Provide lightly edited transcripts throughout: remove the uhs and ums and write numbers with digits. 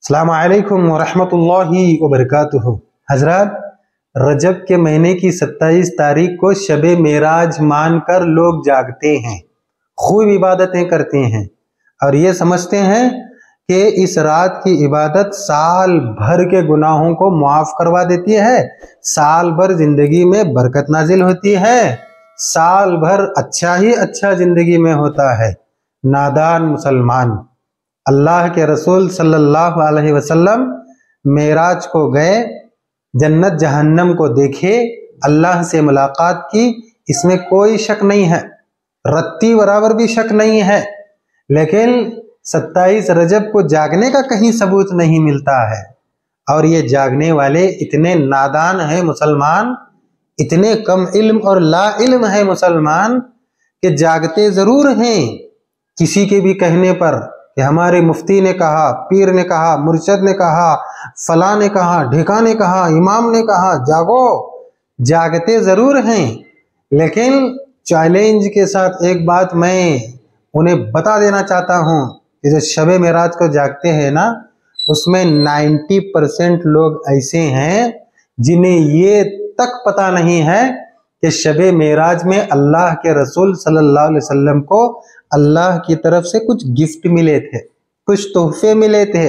السلام علیکم ورحمۃ اللہ وبرکاتہ۔ حضرات، رجب کے مہینے کی 27 تاریخ کو شب معراج مان کر لوگ جاگتے ہیں، خوب عبادتیں کرتے ہیں اور یہ سمجھتے ہیں کہ اس رات کی عبادت سال بھر کے گناہوں کو معاف کروا دیتی ہے، سال بھر زندگی میں برکت نازل ہوتی ہے، سال بھر اچھا ہی اچھا زندگی میں ہوتا ہے۔ نادان مسلمان، اللہ کے رسول صلی اللہ علیہ وسلم معراج کو گئے، جنت جہنم کو دیکھے، اللہ سے ملاقات کی، اس میں کوئی شک نہیں ہے، رتی برابر بھی شک نہیں ہے، لیکن 27 رجب کو جاگنے کا کہیں ثبوت نہیں ملتا ہے۔ اور یہ جاگنے والے اتنے نادان ہیں مسلمان، اتنے کم علم اور لا علم ہے مسلمان کہ جاگتے ضرور ہیں کسی کے بھی کہنے پر کہ ہمارے مفتی نے کہا، پیر نے کہا، مرشد نے کہا، فلاں نے کہا، ڈھیکا نے کہا، امام نے کہا، جاگو، جاگتے ضرور ہیں، لیکن چیلنج کے ساتھ ایک بات میں انہیں بتا دینا چاہتا ہوں کہ جو شب معراج کو جاگتے ہیں نا، اس میں 90% لوگ ایسے ہیں جنہیں یہ تک پتہ نہیں ہے کہ شب معراج میں اللہ کے رسول صلی اللہ علیہ وسلم کو اللہ کی طرف سے کچھ گفٹ ملے تھے، کچھ تحفے ملے تھے،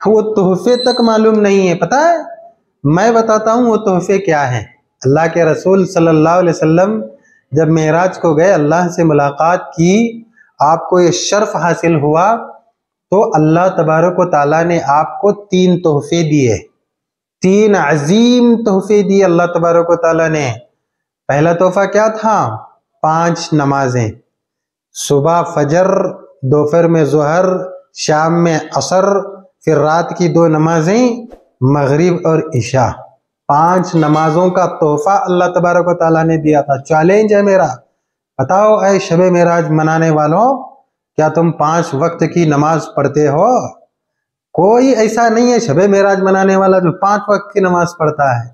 وہ تحفے تک معلوم نہیں ہے۔ پتہ ہے، میں بتاتا ہوں وہ تحفے کیا ہیں۔ اللہ کے رسول صلی اللہ علیہ وسلم جب معراج کو گئے، اللہ سے ملاقات کی، آپ کو یہ شرف حاصل ہوا، تو اللہ تبارک و تعالیٰ نے آپ کو 3 تحفے دیے، 3 عظیم تحفے دیے اللہ تبارک و تعالیٰ نے۔ پہلا تحفہ کیا تھا؟ 5 نمازیں، صبح فجر، دوپہر میں ظہر، شام میں عصر، پھر رات کی 2 نمازیں مغرب اور عشاء۔ 5 نمازوں کا تحفہ اللہ تبارک و تعالیٰ نے دیا تھا۔ چیلنج ہے میرا، بتاؤ اے شب معراج منانے والوں، کیا تم 5 وقت کی نماز پڑھتے ہو؟ کوئی ایسا نہیں ہے شب معراج منانے والا جو 5 وقت کی نماز پڑھتا ہے۔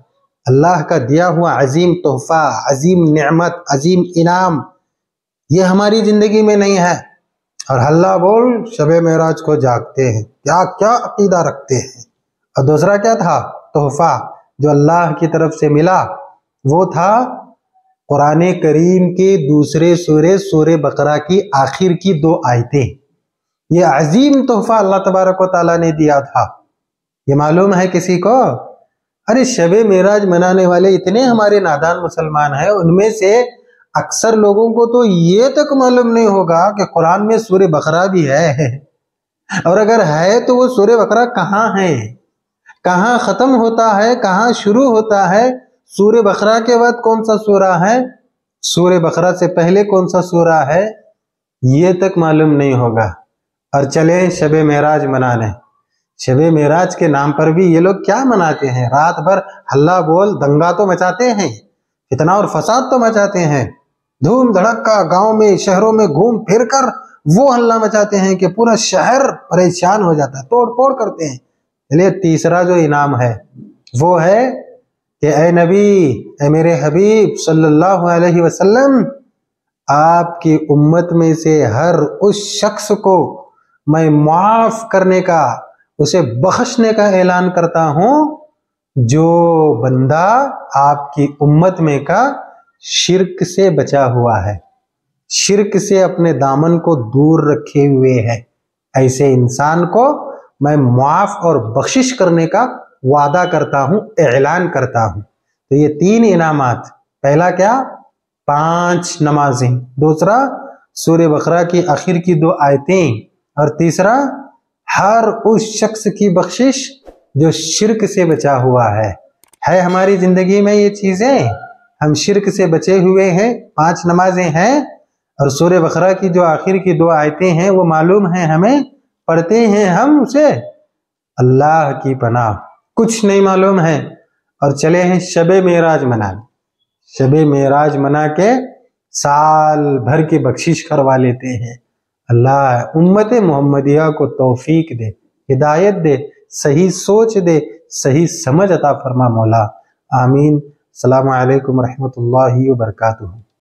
اللہ کا دیا ہوا عظیم تحفہ، عظیم نعمت، عظیم انعام، یہ ہماری زندگی میں نہیں ہے، اور ہلہ بول شب معراج کو جاگتے ہیں، کیا کیا عقیدہ رکھتے ہیں۔ اور دوسرا کیا تھا تحفہ جو اللہ کی طرف سے ملا؟ وہ تھا قرآن کریم کے دوسرے سورہ بقرہ کی آخر کی 2 آیتیں۔ یہ عظیم تحفہ اللہ تبارک و تعالیٰ نے دیا تھا۔ یہ معلوم ہے کسی کو؟ ارے شب معراج منانے والے اتنے ہمارے نادان مسلمان ہیں، ان میں سے اکثر لوگوں کو تو یہ تک معلوم نہیں ہوگا کہ قرآن میں سورہ بقرہ بھی ہے، اور اگر ہے تو وہ سورہ بقرہ کہاں ہے، کہاں ختم ہوتا ہے، کہاں شروع ہوتا ہے، سورہ بقرہ کے بعد کون سا سورہ ہے، سورہ بقرہ سے پہلے کون سا سورہ ہے، یہ تک معلوم نہیں ہوگا۔ اور چلیں شب معراج منانے۔ شب معراج کے نام پر بھی یہ لوگ کیا مناتے ہیں؟ رات بھر ہلہ بول دنگا تو مچاتے ہیں، فتنہ اور فساد تو مچاتے ہیں، دھوم دھڑکا گاؤں میں شہروں میں گھوم پھر کر وہ ہلہ مچاتے ہیں کہ پورا شہر پریشان ہو جاتا ہے، توڑ پھوڑ کرتے ہیں۔ چلیے تیسرا جو انعام ہے وہ ہے کہ اے نبی، اے میرے حبیب صلی اللہ علیہ وسلم، آپ کی امت میں سے ہر اس شخص کو میں معاف کرنے کا، اسے بخشنے کا اعلان کرتا ہوں جو بندہ آپ کی امت میں کا شرک سے بچا ہوا ہے، شرک سے اپنے دامن کو دور رکھے ہوئے ہے، ایسے انسان کو میں معاف اور بخشش کرنے کا وعدہ کرتا ہوں، اعلان کرتا ہوں۔ تو یہ 3 انعامات، پہلا کیا؟ 5 نمازیں، دوسرا سورہ بقرہ کی آخر کی 2 آیتیں، اور تیسرا ہر اس شخص کی بخشش جو شرک سے بچا ہوا ہے ہماری زندگی میں یہ چیزیں؟ ہم شرک سے بچے ہوئے ہیں، 5 نمازیں ہیں، اور سورہ بقرہ کی جو آخر کی 2 آیتیں ہیں وہ معلوم ہیں ہمیں، پڑھتے ہیں ہم اسے، اللہ کی پناہ کچھ نہیں معلوم ہے، اور چلے ہیں شب معراج منانے۔ شب معراج منا کے سال بھر کی بخشش کروا لیتے ہیں۔ اللہ امت محمدیہ کو توفیق دے، ہدایت دے، صحیح سوچ دے، صحیح سمجھ عطا فرما مولا، آمین۔ السلام علیکم ورحمۃ اللہ وبرکاتہ۔